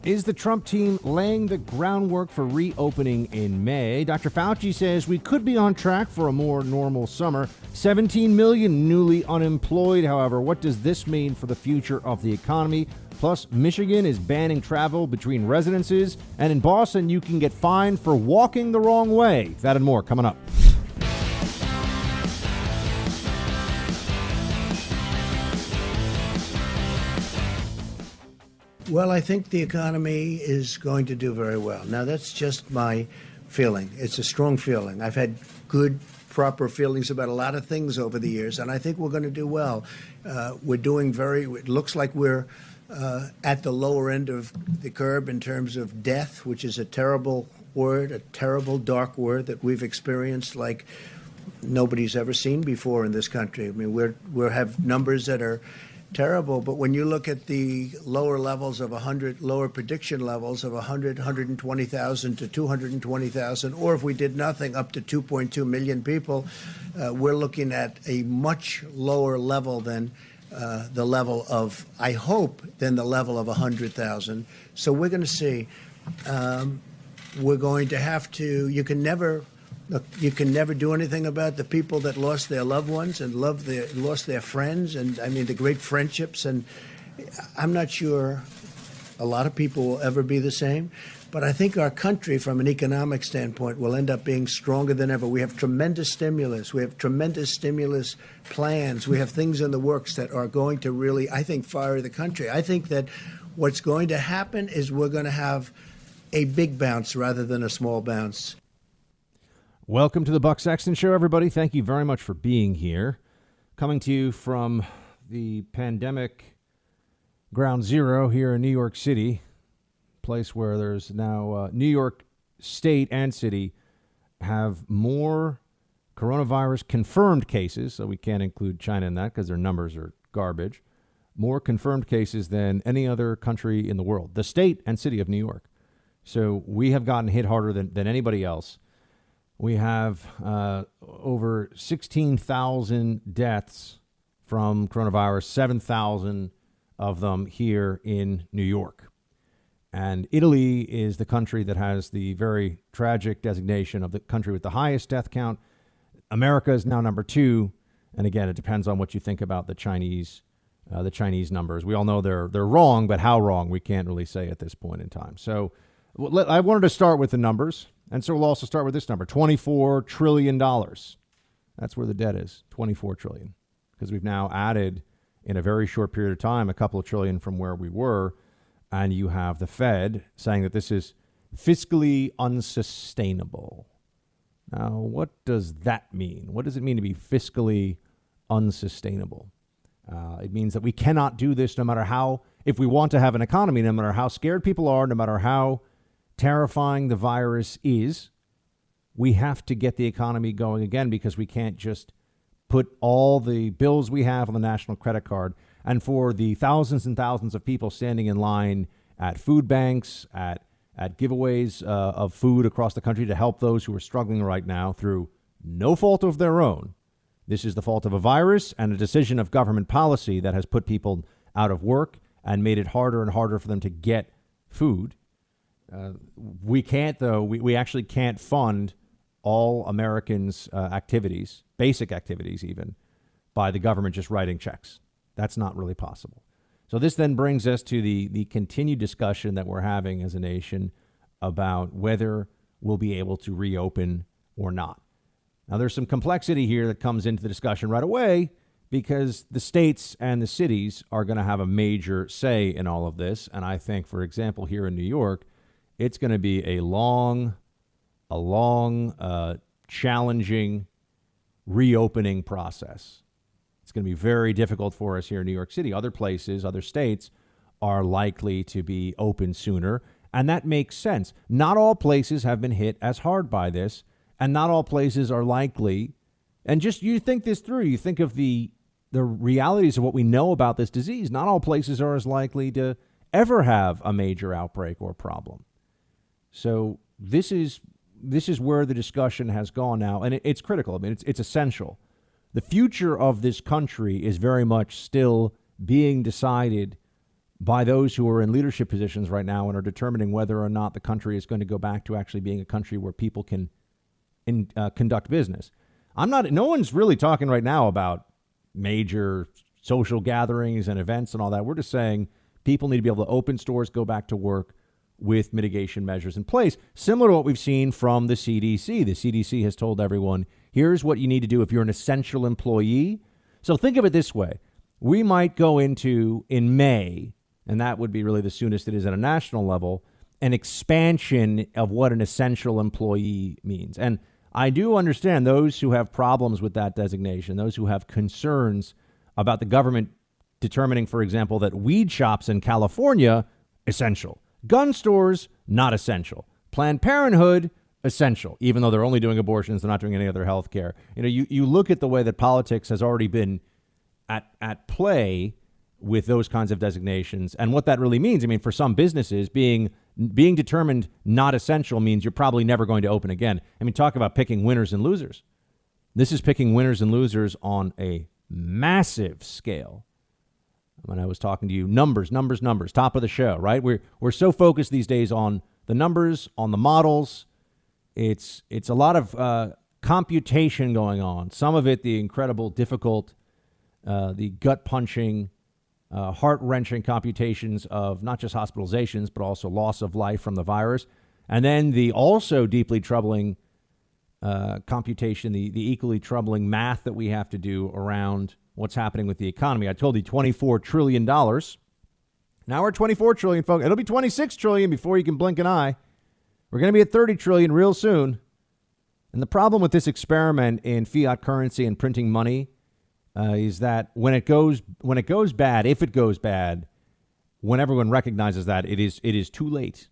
Is the Trump team laying the groundwork for reopening in May? Dr. Fauci says we could be on track for a more normal summer. 17 million newly unemployed. However, what does this mean for the future of the economy? Plus, Michigan is banning travel between residences. And in Boston, you can get fined for walking the wrong way. That and more coming up. Well, I think the economy is going to do very well. Now, that's just my feeling. It's a strong feeling. I've had good, proper feelings about a lot of things over the years, and I think we're going to do well. We're doing it looks like we're at the lower end of the curve in terms of death, which is a terrible word, a terrible, dark word that we've experienced like nobody's ever seen before in this country. I mean, we have numbers that are terrible, but when you look at the lower levels of 100, lower prediction levels of 100, 120,000 to 220,000, or if we did nothing, up to 2.2 million people, we're looking at a much lower level than the level of, I hope, than the level of 100,000. So we're going to see. We're going to have to. You can never do anything about the people that lost their loved ones and lost their friends, and I mean the great friendships. And I'm not sure a lot of people will ever be the same, but I think our country, from an economic standpoint, will end up being stronger than ever. We have tremendous stimulus. We have tremendous stimulus plans. We have things in the works that are going to really, I think, fire the country. I think that what's going to happen is we're going to have a big bounce rather than a small bounce. Welcome to the Buck Sexton Show, everybody. Thank you very much for being here. Coming to you from the pandemic ground zero here in New York City, place where there's now New York State and City have more coronavirus confirmed cases, so we can't include China in that because their numbers are garbage, more confirmed cases than any other country in the world, the state and city of New York. So we have gotten hit harder than anybody else. We have over 16,000 deaths from coronavirus, 7,000 of them here in New York. And Italy is the country that has the very tragic designation of the country with the highest death count. America is now number 2. And again, it depends on what you think about the Chinese numbers. We all know they're wrong, but how wrong, we can't really say at this point in time. So I wanted to start with the numbers. And so we'll also start with this number, $24 trillion. That's where the debt is, $24 trillion. Because we've now added, in a very short period of time, a couple of trillion from where we were. And you have the Fed saying that this is fiscally unsustainable. Now, what does that mean? What does it mean to be fiscally unsustainable? It means that we cannot do this no matter how, if we want to have an economy, no matter how scared people are, no matter how terrifying the virus is, we have to get the economy going again, because we can't just put all the bills we have on the national credit card. And for the thousands and thousands of people standing in line at food banks, at giveaways of food across the country to help those who are struggling right now through no fault of their own. This is the fault of a virus and a decision of government policy that has put people out of work and made it harder and harder for them to get food. We can't, though, we actually can't fund all Americans' activities, basic activities even, by the government just writing checks. That's not really possible. So this then brings us to the continued discussion that we're having as a nation about whether we'll be able to reopen or not. Now, there's some complexity here that comes into the discussion right away, because the states and the cities are going to have a major say in all of this. And I think, for example, here in New York, it's going to be a long, challenging reopening process. It's going to be very difficult for us here in New York City. Other places, other states are likely to be open sooner. And that makes sense. Not all places have been hit as hard by this, and not all places are likely. And just you think this through. You think of the realities of what we know about this disease. Not all places are as likely to ever have a major outbreak or problem. So this is where the discussion has gone now, and it's critical. I mean, it's essential. The future of this country is very much still being decided by those who are in leadership positions right now and are determining whether or not the country is going to go back to actually being a country where people can conduct business. No one's really talking right now about major social gatherings and events and all that. We're just saying people need to be able to open stores, go back to work with mitigation measures in place, similar to what we've seen from the CDC. The CDC has told everyone, here's what you need to do if you're an essential employee. So think of it this way. We might go into, in May, and that would be really the soonest it is at a national level, an expansion of what an essential employee means. And I do understand those who have problems with that designation, those who have concerns about the government determining, for example, that weed shops in California, essential. Gun stores, not essential. Planned Parenthood, essential. Even though they're only doing abortions, they're not doing any other health care. You look at the way that politics has already been at play with those kinds of designations and what that really means. I mean, for some businesses, being determined not essential means you're probably never going to open again. I mean, talk about picking winners and losers. This is picking winners and losers on a massive scale. When I was talking to you, numbers, top of the show, right? We're so focused these days on the numbers, on the models. It's a lot of computation going on. Some of it, the incredible, difficult, the gut-punching, heart-wrenching computations of not just hospitalizations, but also loss of life from the virus. And then the also deeply troubling computation, the equally troubling math that we have to do around what's happening with the economy. I told you $24 trillion. Now we're at $24 trillion, folks. It'll be $26 trillion before you can blink an eye. We're going to be at $30 trillion real soon. And the problem with this experiment in fiat currency and printing money is that when it goes bad, if it goes bad, when everyone recognizes that, it is too late.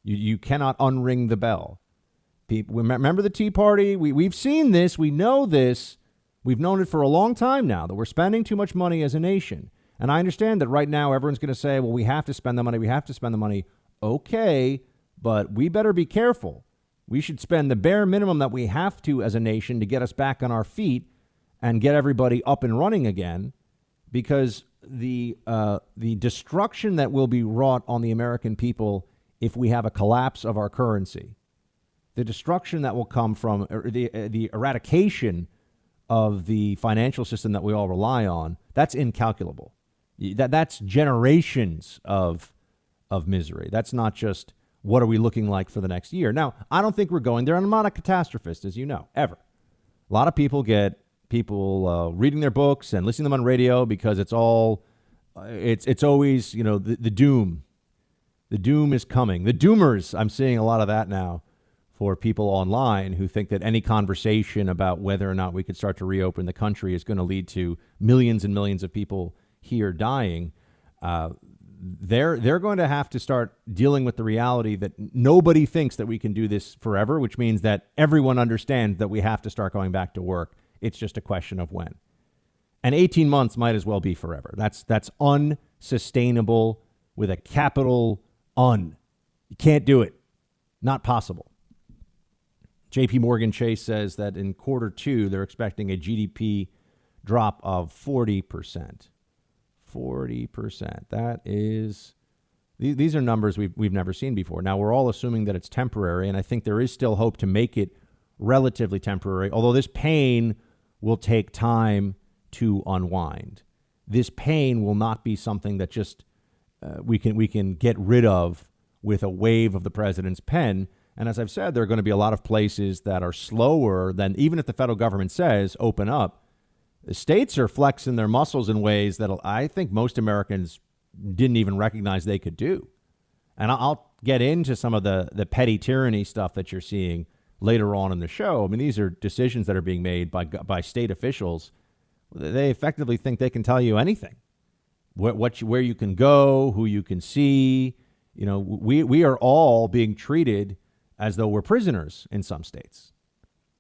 You cannot unring the bell. People, remember the Tea Party? We've seen this. We know this. We've known it for a long time now that we're spending too much money as a nation. And I understand that right now everyone's going to say, well, we have to spend the money. We have to spend the money. Okay, but we better be careful. We should spend the bare minimum that we have to as a nation to get us back on our feet and get everybody up and running again, because the destruction that will be wrought on the American people if we have a collapse of our currency, the destruction that will come from the eradication of the financial system that we all rely on, that's incalculable. That's generations of misery. That's not just what are we looking like for the next year. Now, I don't think we're going there. And I'm not a catastrophist, as you know, ever. A lot of people get reading their books and listening to them on radio because it's always, the doom. The doom is coming. The doomers, I'm seeing a lot of that now for people online who think that any conversation about whether or not we could start to reopen the country is going to lead to millions and millions of people here dying. They're going to have to start dealing with the reality that nobody thinks that we can do this forever, which means that everyone understands that we have to start going back to work. It's just a question of when. And 18 months might as well be forever. That's unsustainable with a capital Un. You can't do it. Not possible. JP Morgan Chase says that in quarter two, they're expecting a GDP drop of 40%. 40%. That is, these are numbers we've never seen before. Now, we're all assuming that it's temporary, and I think there is still hope to make it relatively temporary, although this pain will take time to unwind. This pain will not be something that just we can get rid of with a wave of the president's pen. And as I've said, there are going to be a lot of places that are slower than, even if the federal government says open up. The states are flexing their muscles in ways that I think most Americans didn't even recognize they could do. And I'll get into some of the petty tyranny stuff that you're seeing later on in the show. I mean, these are decisions that are being made by state officials. They effectively think they can tell you anything, where you can go, who you can see. We are all being treated as though we're prisoners in some states.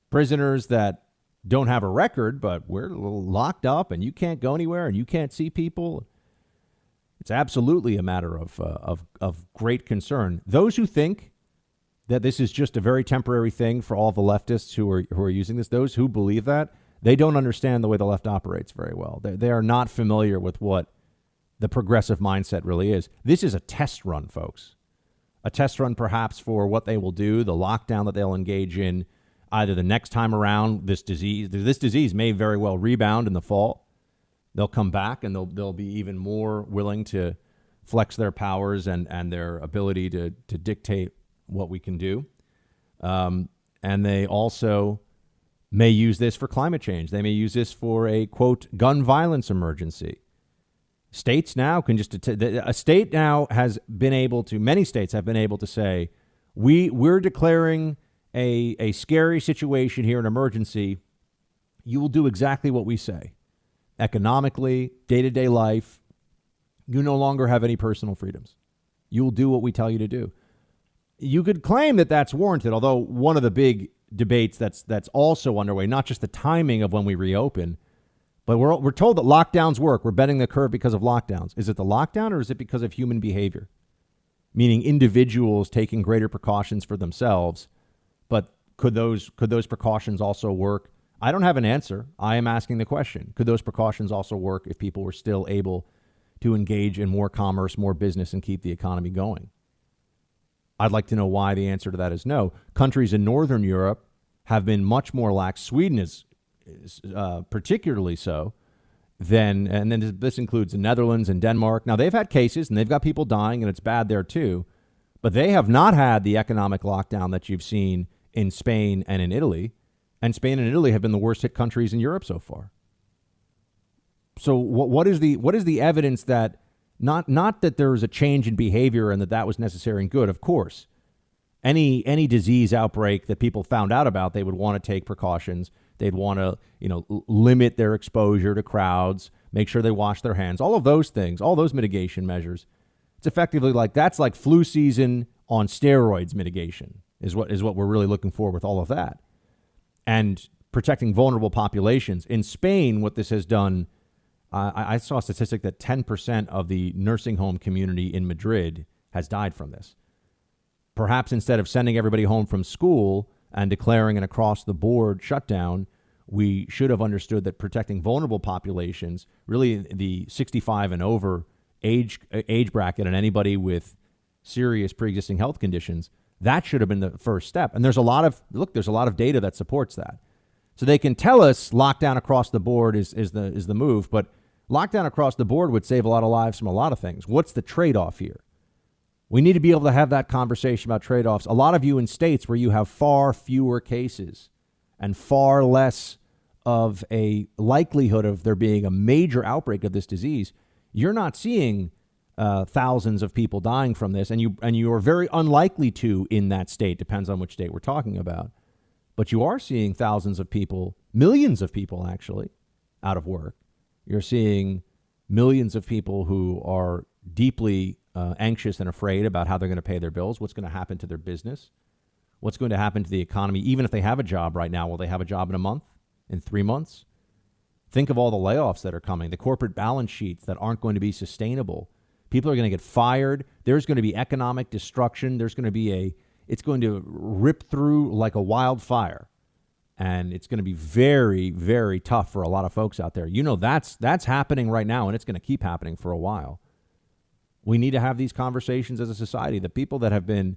Prisoners that don't have a record, but we're locked up and you can't go anywhere and you can't see people. It's absolutely a matter of great concern. Those who think that this is just a very temporary thing for all the leftists who are using this, those who believe that, they don't understand the way the left operates very well. They are not familiar with what the progressive mindset really is. This is a test run, folks. A test run perhaps for what they will do, the lockdown that they'll engage in either the next time around. This disease may very well rebound in the fall. They'll come back and they'll be even more willing to flex their powers and their ability to dictate what we can do. And they also may use this for climate change. They may use this for a, quote, gun violence emergency. States now can a state now has been able to, many states have been able to say, we're declaring a scary situation here, an emergency. You will do exactly what we say. Economically, day-to-day life, you no longer have any personal freedoms. You will do what we tell you to do. You could claim that that's warranted, although one of the big debates that's also underway, not just the timing of when we reopen, but we're told that lockdowns work. We're bending the curve because of lockdowns. Is it the lockdown or is it because of human behavior? Meaning individuals taking greater precautions for themselves. But could those precautions also work? I don't have an answer. I am asking the question. Could those precautions also work if people were still able to engage in more commerce, more business, and keep the economy going? I'd like to know why the answer to that is no. Countries in Northern Europe have been much more lax. Sweden is particularly so. And then this includes the Netherlands and Denmark. Now, they've had cases and they've got people dying, and it's bad there too. But they have not had the economic lockdown that you've seen in Spain and in Italy. And Spain and Italy have been the worst hit countries in Europe so far. So what is the evidence that not that there was a change in behavior and that was necessary and good? Of course, any disease outbreak that people found out about, they would want to take precautions. They'd want to, limit their exposure to crowds, make sure they wash their hands, all of those things, all those mitigation measures. It's effectively that's like flu season on steroids mitigation is what we're really looking for with all of that. And protecting vulnerable populations. In Spain, what this has done, I saw a statistic that 10% of the nursing home community in Madrid has died from this. Perhaps instead of sending everybody home from school and declaring an across-the-board shutdown, we should have understood that protecting vulnerable populations, really the 65 and over age bracket and anybody with serious pre-existing health conditions, that should have been the first step. And there's a lot of data that supports that. So they can tell us lockdown across the board is the move, but lockdown across the board would save a lot of lives from a lot of things. What's the trade-off here? We need to be able to have that conversation about trade-offs. A lot of you in states where you have far fewer cases and far less of a likelihood of there being a major outbreak of this disease, you're not seeing thousands of people dying from this, and you are very unlikely to in that state. Depends on which state we're talking about. But you are seeing thousands of people, millions of people actually, out of work. You're seeing millions of people who are deeply anxious and afraid about how they're going to pay their bills, what's going to happen to their business, what's going to happen to the economy, even if they have a job right now. Will they have a job in a month, in 3 months? Think of all the layoffs that are coming, the corporate balance sheets that aren't going to be sustainable. People are going to get fired. There's going to be economic destruction. It's going to rip through like a wildfire. And it's going to be very, very tough for a lot of folks out there. That's happening right now, and it's going to keep happening for a while. We need to have these conversations as a society. The people that have been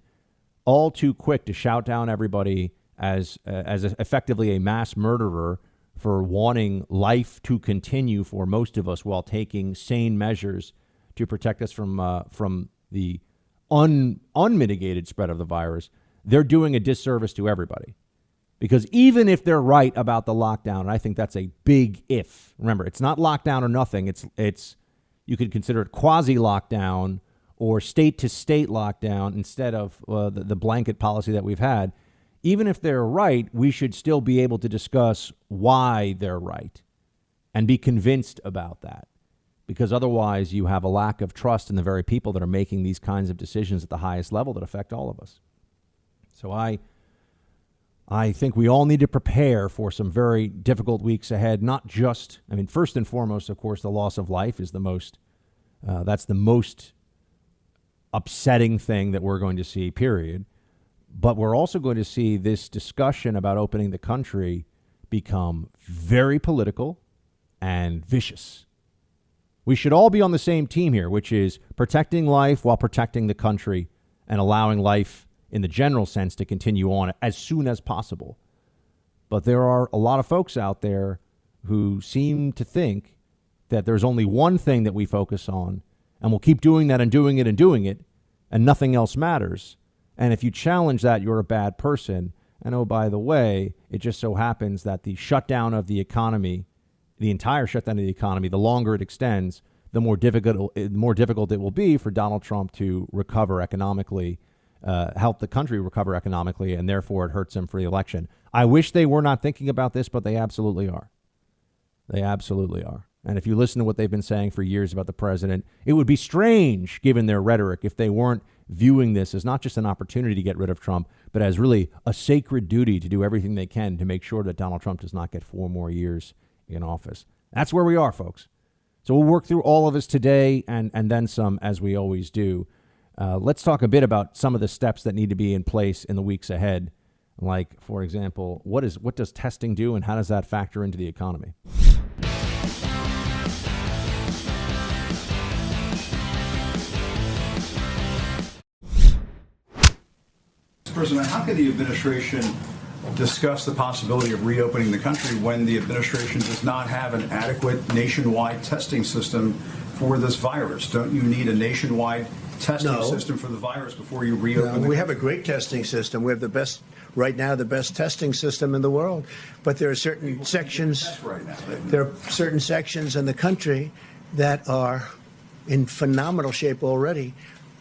all too quick to shout down everybody as effectively a mass murderer for wanting life to continue for most of us while taking sane measures to protect us from the unmitigated spread of the virus, they're doing a disservice to everybody. Because even if they're right about the lockdown, and I think that's a big if. Remember, it's not lockdown or nothing. It's you could consider it quasi-lockdown or state-to-state lockdown instead of the blanket policy that we've had. Even if they're right, we should still be able to discuss why they're right and be convinced about that. Because otherwise you have a lack of trust in the very people that are making these kinds of decisions at the highest level that affect all of us. So I think we all need to prepare for some very difficult weeks ahead. Not just, first and foremost, of course, the loss of life is that's the most upsetting thing that we're going to see, period. But we're also going to see this discussion about opening the country become very political and vicious, We should all be on the same team here, which is protecting life while protecting the country and allowing life in the general sense to continue on as soon as possible. But there are a lot of folks out there who seem to think that there's only one thing that we focus on, and we'll keep doing that and doing it and doing it, and nothing else matters. And if you challenge that, you're a bad person. And oh, by the way, it just so happens that the shutdown of the economy, the entire shutdown of the economy, the longer it extends, the more difficult it will be for Donald Trump to recover economically, help the country recover economically, and therefore it hurts him for the election. I wish they were not thinking about this, but they absolutely are. They absolutely are. And if you listen to what they've been saying for years about the president, it would be strange, given their rhetoric, if they weren't viewing this as not just an opportunity to get rid of Trump, but as really a sacred duty to do everything they can to make sure that Donald Trump does not get 4 more years in office. That's where we are, folks. So we'll work through all of this today and then some, as we always do. Let's talk a bit about some of the steps that need to be in place in the weeks ahead. Like, for example, what does testing do and how does that factor into the economy? President, how can the administration discuss the possibility of reopening the country when the administration does not have an adequate nationwide testing system for this virus? Don't you need a nationwide testing system for the virus before you reopen? We have a great testing system. We have the best, right now, the best testing system in the world. But there are certain sections. Right now. There are certain sections in the country that are in phenomenal shape already.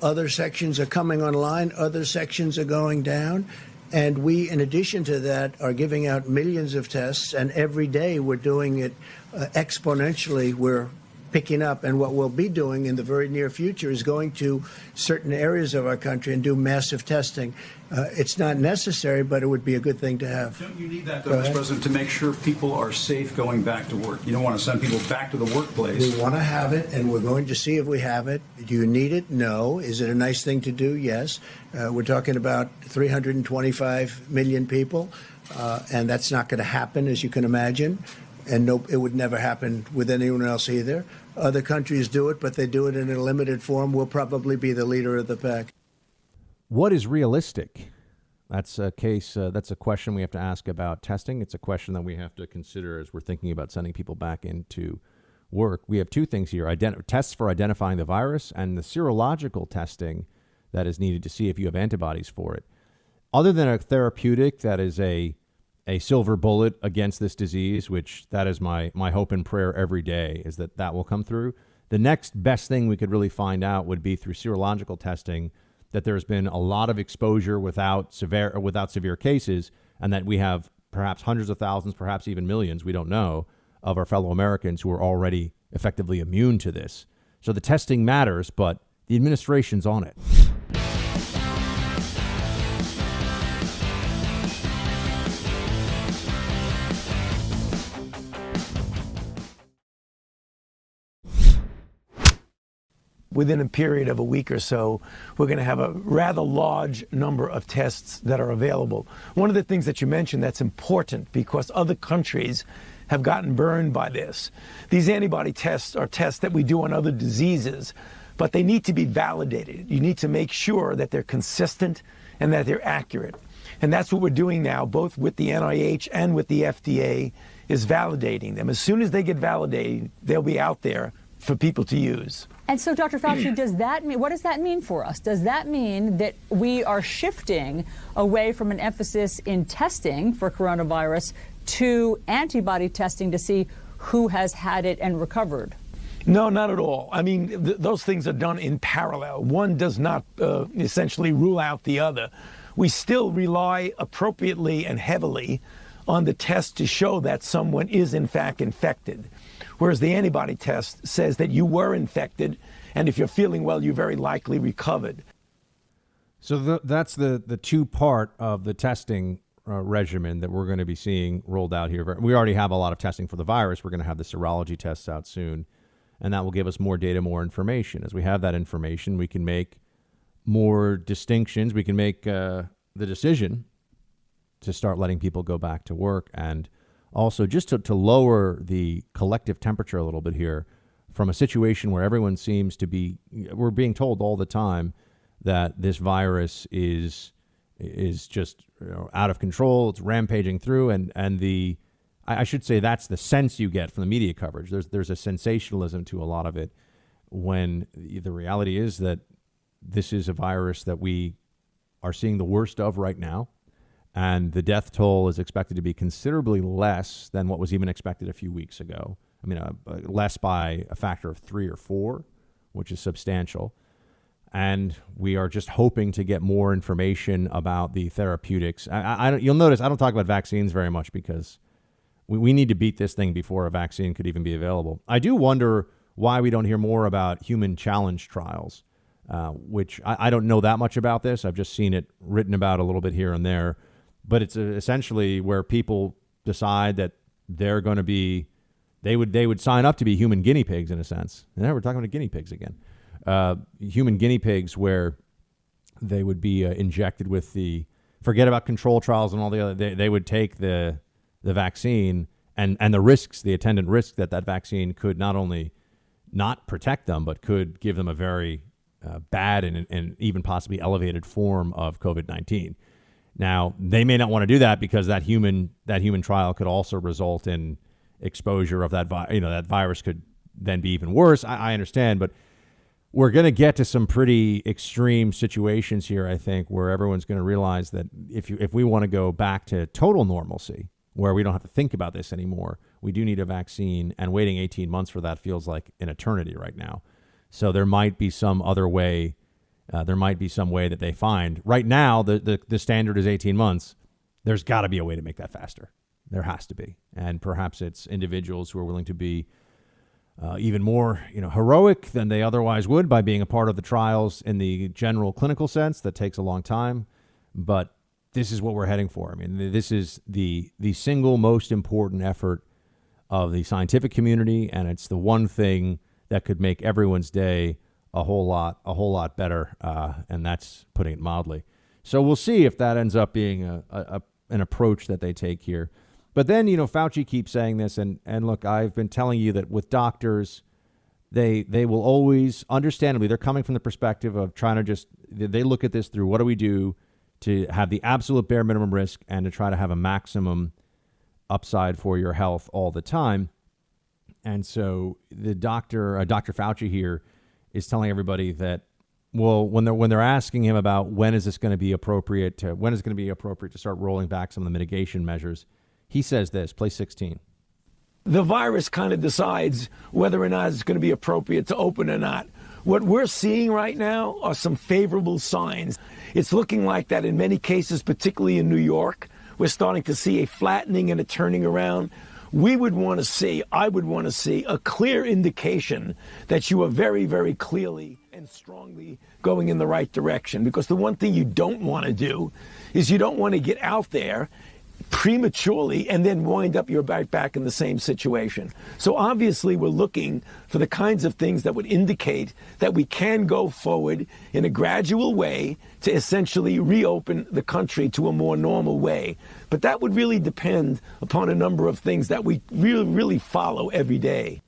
Other sections are coming online. Other sections are going down. And we, in addition to that, are giving out millions of tests. And every day we're doing it exponentially. We're picking up. And what we'll be doing in the very near future is going to certain areas of our country and do massive testing. It's not necessary, but it would be a good thing to have. Don't you need that, though, Mr. President, to make sure people are safe going back to work? You don't want to send people back to the workplace. We want to have it, and we're going to see if we have it. Do you need it? No. Is it a nice thing to do? Yes. We're talking about 325 million people, and that's not going to happen, as you can imagine. And no, it would never happen with anyone else either. Other countries do it, but they do it in a limited form. We'll probably be the leader of the pack. What is realistic? That's a case. That's a question we have to ask about testing. It's a question that we have to consider as we're thinking about sending people back into work. We have two things here: tests for identifying the virus and the serological testing that is needed to see if you have antibodies for it. Other than a therapeutic that is a silver bullet against this disease, which that is my hope and prayer every day, is that will come through. The next best thing we could really find out would be through serological testing that there's been a lot of exposure without severe cases, and that we have perhaps hundreds of thousands, perhaps even millions, we don't know, of our fellow Americans who are already effectively immune to this. So the testing matters, but the administration's on it. Within a period of a week or so, we're going to have a rather large number of tests that are available. One of the things that you mentioned that's important, because other countries have gotten burned by this. These antibody tests are tests that we do on other diseases, but they need to be validated. You need to make sure that they're consistent and that they're accurate. And that's what we're doing now, both with the NIH and with the FDA, is validating them. As soon as they get validated, they'll be out there for people to use. And so, Dr. Fauci, what does that mean for us? Does that mean that we are shifting away from an emphasis in testing for coronavirus to antibody testing to see who has had it and recovered? No, not at all. I mean, those things are done in parallel. One does not essentially rule out the other. We still rely appropriately and heavily on the test to show that someone is in fact infected. Whereas the antibody test says that you were infected, and if you're feeling well, you very likely recovered. So that's the two-part of the testing regimen that we're going to be seeing rolled out here. We already have a lot of testing for the virus. We're going to have the serology tests out soon, and that will give us more data, more information. As we have that information, we can make more distinctions. We can make the decision to start letting people go back to work, and also just to lower the collective temperature a little bit here from a situation where everyone seems to be, we're being told all the time that this virus is just out of control. It's rampaging through, and I should say that's the sense you get from the media coverage. There's a sensationalism to a lot of it, when the reality is that this is a virus that we are seeing the worst of right now, and the death toll is expected to be considerably less than what was even expected a few weeks ago. I mean, less by a factor of 3 or 4, which is substantial. And we are just hoping to get more information about the therapeutics. You'll notice I don't talk about vaccines very much, because we need to beat this thing before a vaccine could even be available. I do wonder why we don't hear more about human challenge trials, which I don't know that much about this. I've just seen it written about a little bit here and there. But it's essentially where people decide that they're going to be, they would sign up to be human guinea pigs, in a sense. And now we're talking about guinea pigs again. Human guinea pigs, where they would be injected with forget about control trials and all the other, they would take the vaccine and the risks, the attendant risks that vaccine could not only not protect them, but could give them a very bad and even possibly elevated form of COVID-19. Now, they may not want to do that, because that human trial could also result in exposure of that virus could then be even worse. I understand, but we're going to get to some pretty extreme situations here, I think, where everyone's going to realize that if we want to go back to total normalcy, where we don't have to think about this anymore, we do need a vaccine, and waiting 18 months for that feels like an eternity right now. So there might be some other way. There might be some way that they find. Right now, the standard is 18 months. There's got to be a way to make that faster. There has to be. And perhaps it's individuals who are willing to be even more heroic than they otherwise would by being a part of the trials in the general clinical sense. That takes a long time. But this is what we're heading for. I mean, this is the single most important effort of the scientific community, and it's the one thing that could make everyone's day a whole lot better, and that's putting it mildly. So we'll see if that ends up being an approach that they take here. But then, Fauci keeps saying this, and look, I've been telling you that with doctors, they will always, understandably, they're coming from the perspective of trying to they look at this through what do we do to have the absolute bare minimum risk and to try to have a maximum upside for your health all the time. And so the Dr. Fauci here is telling everybody that, well, when they're asking him about when is it going to be appropriate to start rolling back some of the mitigation measures, he says this, play 16. The virus kind of decides whether or not it's going to be appropriate to open or not. What we're seeing right now are some favorable signs. It's looking like that in many cases, particularly in New York. We're starting to see a flattening and a turning around. I would want to see a clear indication that you are very, very clearly and strongly going in the right direction. Because the one thing you don't want to do is you don't want to get out there prematurely and then wind up you're back in the same situation. So obviously we're looking for the kinds of things that would indicate that we can go forward in a gradual way to essentially reopen the country to a more normal way. But that would really depend upon a number of things that we really follow every day.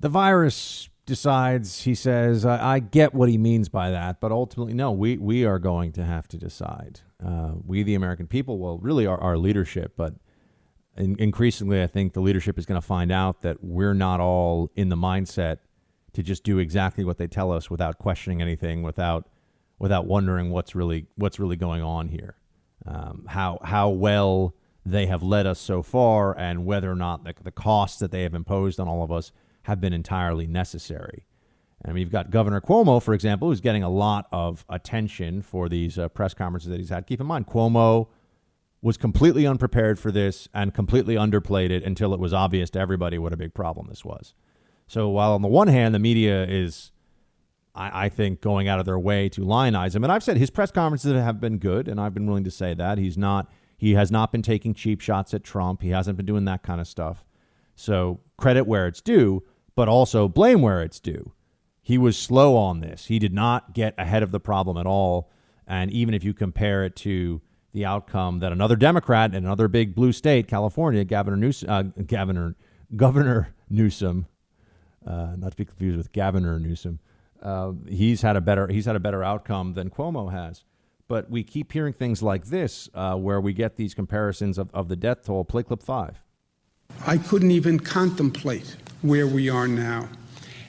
The virus decides, he says. I get what he means by that, but ultimately, no, we are going to have to decide. We, the American people, well, really our leadership, but increasingly, I think the leadership is going to find out that we're not all in the mindset to just do exactly what they tell us without questioning anything, without wondering what's really going on here, how well they have led us so far, and whether or not the costs that they have imposed on all of us have been entirely necessary. I mean, you've got Governor Cuomo, for example, who's getting a lot of attention for these press conferences that he's had. Keep in mind, Cuomo was completely unprepared for this and completely underplayed it until it was obvious to everybody what a big problem this was. So while on the one hand, the media is, I think, going out of their way to lionize him, and I've said his press conferences have been good, and I've been willing to say that. He has not been taking cheap shots at Trump. He hasn't been doing that kind of stuff. So credit where it's due, but also blame where it's due. He was slow on this. He did not get ahead of the problem at all. And even if you compare it to the outcome that another Democrat in another big blue state, California, Governor Newsom, not to be confused with Gavin Newsom. He's had a better outcome than Cuomo has. But we keep hearing things like this, where we get these comparisons of the death toll. Play clip 5. I couldn't even contemplate where we are now.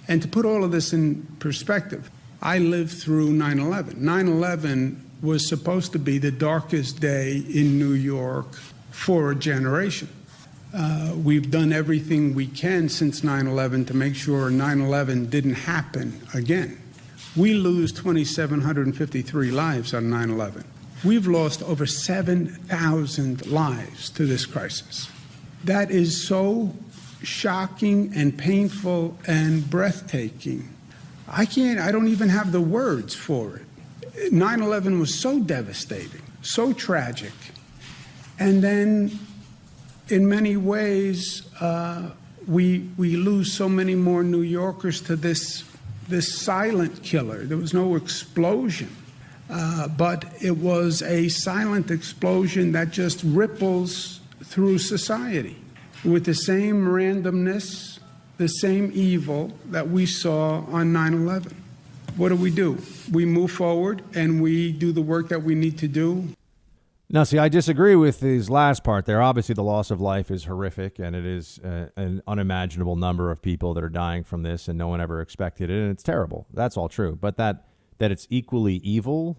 And to put all of this in perspective, I lived through 9/11. 9/11 was supposed to be the darkest day in New York for a generation. We've done everything we can since 9/11 to make sure 9/11 didn't happen again. We lose 2,753 lives on 9/11. We've lost over 7,000 lives to this crisis. That is so shocking and painful and breathtaking. I don't even have the words for it. 9/11 was so devastating, so tragic. And then in many ways, we lose so many more New Yorkers to this silent killer. There was no explosion, but it was a silent explosion that just ripples through society with the same randomness, the same evil that we saw on 9/11. What do? We move forward and we do the work that we need to do. Now, see, I disagree with his last part there. Obviously, the loss of life is horrific, and it is an unimaginable number of people that are dying from this, and no one ever expected it, and it's terrible. That's all true. But that it's equally evil,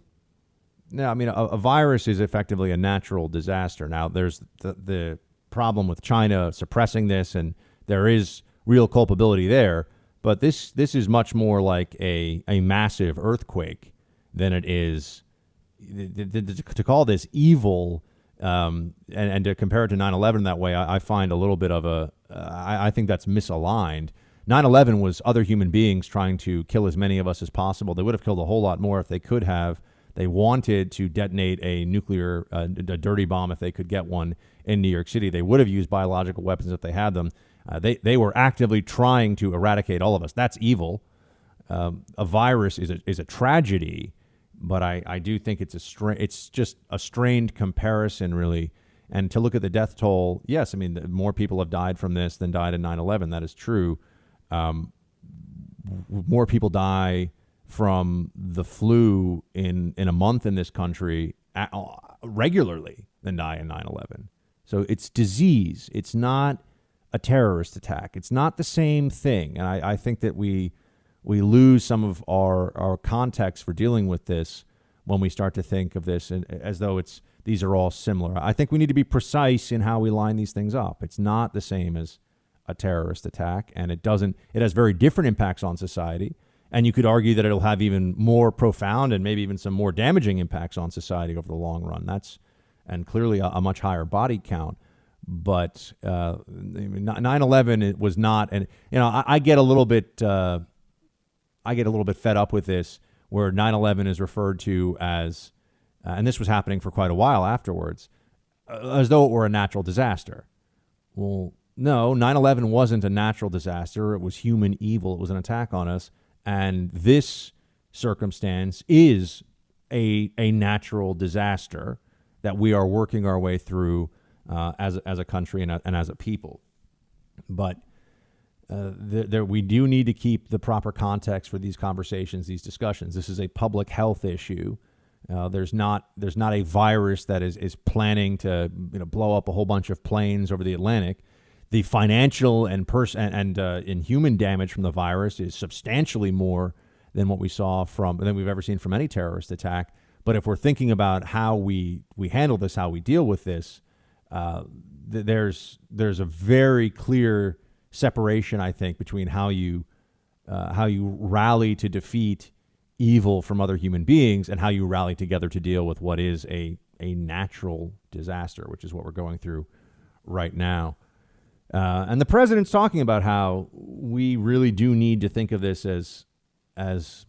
no, I mean, a virus is effectively a natural disaster. Now, there's the problem with China suppressing this, and there is real culpability there, but this is much more like a massive earthquake than it is. To call this evil and to compare it to 9/11 that way, I find a little bit of I think that's misaligned. 9/11 was other human beings trying to kill as many of us as possible. They would have killed a whole lot more if they could have. They wanted to detonate a nuclear, a dirty bomb if they could get one in New York City. They would have used biological weapons if they had them. They were actively trying to eradicate all of us. That's evil. A virus is a tragedy. But I do think it's just a strained comparison, really. And to look at the death toll, yes, I mean, more people have died from this than died in 9/11. That is true. More people die from the flu in a month in this country regularly than die in 9/11. So it's disease. It's not a terrorist attack. It's not the same thing. And I think that we lose some of our context for dealing with this when we start to think of this as though these are all similar. I think we need to be precise in how we line these things up. It's not the same as a terrorist attack, and it has very different impacts on society. And you could argue that it'll have even more profound and maybe even some more damaging impacts on society over the long run. And clearly a much higher body count. But 9/11, it was not, and I get a little bit fed up with this, where 9/11 is referred to as, and this was happening for quite a while afterwards, as though it were a natural disaster. Well, no, 9/11 wasn't a natural disaster. It was human evil. It was an attack on us. And this circumstance is a natural disaster that we are working our way through as a country and as a people. But we do need to keep the proper context for these conversations, these discussions. This is a public health issue. There's not a virus that is planning to blow up a whole bunch of planes over the Atlantic. The financial and human damage from the virus is substantially more than what we saw than we've ever seen from any terrorist attack. But if we're thinking about how we handle this, how we deal with this, there's a very clear separation, I think, between how you rally to defeat evil from other human beings and how you rally together to deal with what is a natural disaster, which is what we're going through right now. And the president's talking about how we really do need to think of this as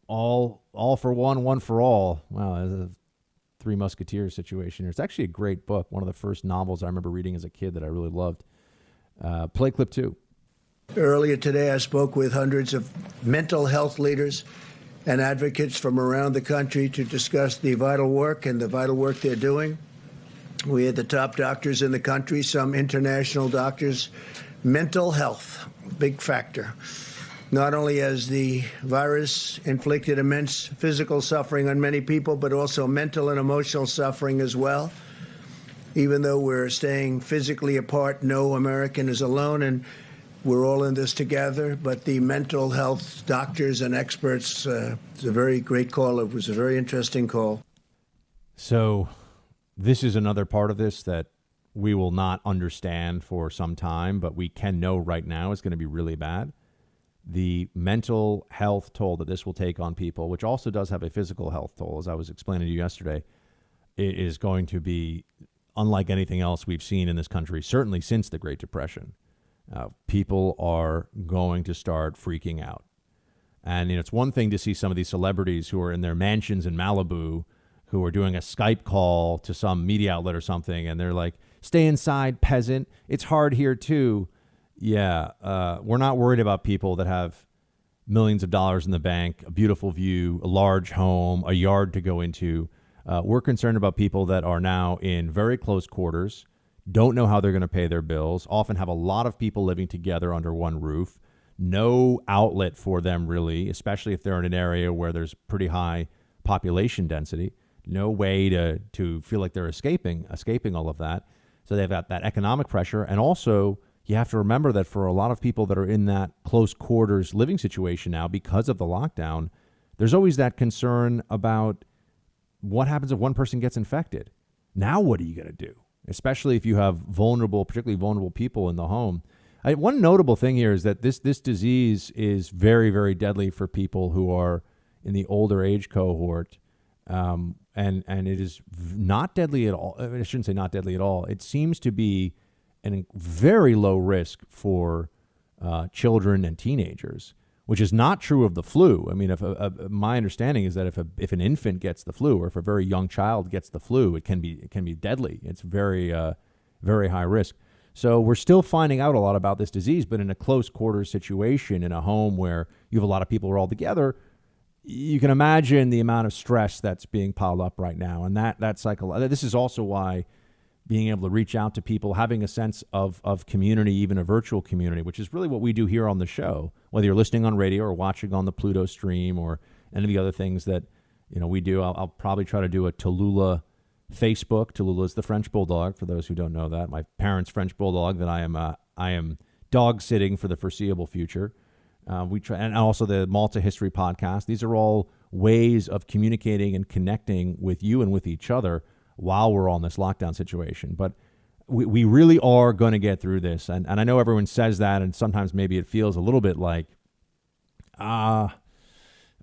all for one for all. Wow, as a Three Musketeers situation here. It's actually a great book. One of the first novels I remember reading as a kid that I really loved. Play clip 2. Earlier today, I spoke with hundreds of mental health leaders and advocates from around the country to discuss the vital work they're doing. We had the top doctors in the country, some international doctors, Mental health, big factor. Not only has the virus inflicted immense physical suffering on many people, but also mental and emotional suffering as well. Even though we're staying physically apart, no American is alone, and we're all in this together. But the mental health doctors and experts, it's a very great call. It was a very interesting call. So this is another part of this that we will not understand for some time, but we can know right now is going to be really bad. The mental health toll that this will take on people, which also does have a physical health toll, as I was explaining to you yesterday, it is going to be unlike anything else we've seen in this country, certainly since the Great Depression. People are going to start freaking out. And it's one thing to see some of these celebrities who are in their mansions in Malibu who are doing a Skype call to some media outlet or something, and they're like, stay inside, peasant. It's hard here, too. Yeah, we're not worried about people that have millions of dollars in the bank, a beautiful view, a large home, a yard to go into. We're concerned about people that are now in very close quarters, don't know how they're going to pay their bills, often have a lot of people living together under one roof, no outlet for them really, especially if they're in an area where there's pretty high population density, no way to feel like they're escaping all of that. So they've got that economic pressure. And also, you have to remember that for a lot of people that are in that close quarters living situation now because of the lockdown, there's always that concern about what happens if one person gets infected. Now what are you going to do? Especially if you have particularly vulnerable people in the home. One notable thing here is that this disease is very, very deadly for people who are in the older age cohort. And it is not deadly at all. I shouldn't say not deadly at all. It seems to be a very low risk for children and teenagers, which is not true of the flu. I mean, my understanding is that if an infant gets the flu, or if a very young child gets the flu, it can be deadly. It's very very high risk. So we're still finding out a lot about this disease, but in a close quarters situation, in a home where you have a lot of people who are all together, you can imagine the amount of stress that's being piled up right now. And that cycle. This is also why being able to reach out to people, having a sense of community, even a virtual community, which is really what we do here on the show, whether you're listening on radio or watching on the Pluto stream or any of the other things that we do. I'll probably try to do a Tallulah Facebook. Tallulah is the French bulldog, for those who don't know that. My parents' French bulldog that I am dog sitting for the foreseeable future. We try, and also the Malta History podcast. These are all ways of communicating and connecting with you and with each other while we're on this lockdown situation. But we really are going to get through this. And I know everyone says that, and sometimes maybe it feels a little bit like,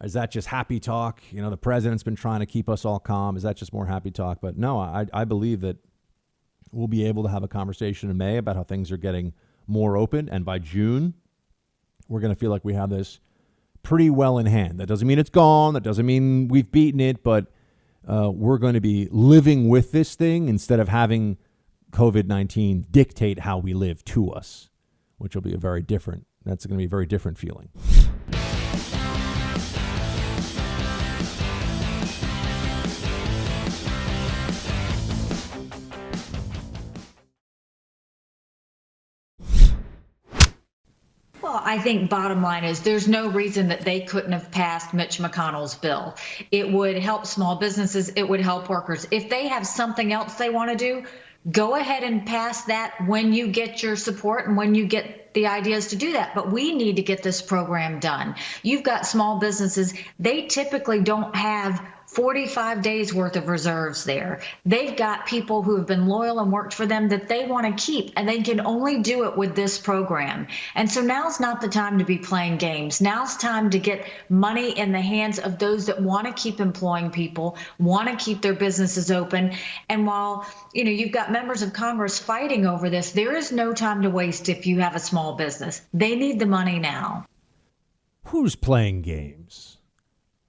is that just happy talk? The president's been trying to keep us all calm. Is that just more happy talk? But no, I believe that we'll be able to have a conversation in May about how things are getting more open. And by June, we're going to feel like we have this pretty well in hand. That doesn't mean it's gone. That doesn't mean we've beaten it. But we're going to be living with this thing instead of having COVID-19 dictate how we live to us, which will be that's going to be a very different feeling. Well, I think bottom line is there's no reason that they couldn't have passed Mitch McConnell's bill. It would help small businesses. It would help workers. If they have something else they want to do, go ahead and pass that when you get your support and when you get the ideas to do that. But we need to get this program done. You've got small businesses. They typically don't have 45 days worth of reserves there. They've got people who have been loyal and worked for them that they want to keep, and they can only do it with this program. And so now's not the time to be playing games. Now's time to get money in the hands of those that want to keep employing people, want to keep their businesses open. And while, you've got members of Congress fighting over this, there is no time to waste if you have a small business. They need the money now. Who's playing games?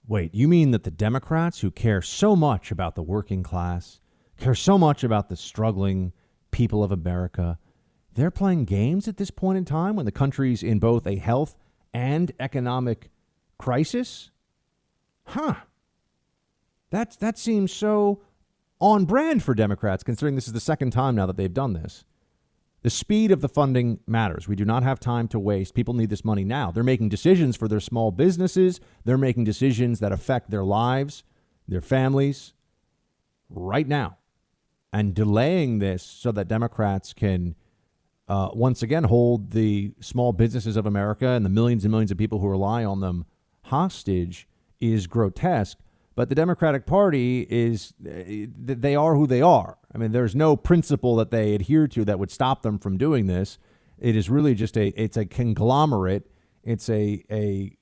Wait, you mean that the Democrats, who care so much about the working class, care so much about the struggling people of America, they're playing games at this point in time when the country's in both a health and economic crisis? That seems so on brand for Democrats, considering this is the second time now that they've done this. The speed of the funding matters. We do not have time to waste. People need this money now. They're making decisions for their small businesses. They're making decisions that affect their lives, their families right now. And delaying this so that Democrats can once again hold the small businesses of America and the millions and millions of people who rely on them hostage is grotesque. But the Democratic Party they are who they are. I mean, there's no principle that they adhere to that would stop them from doing this. It is really just it's a conglomerate. It's a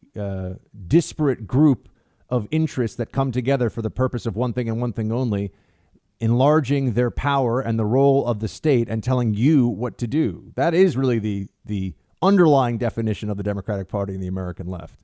disparate group of interests that come together for the purpose of one thing and one thing only: enlarging their power and the role of the state and telling you what to do. That is really the underlying definition of the Democratic Party and the American left.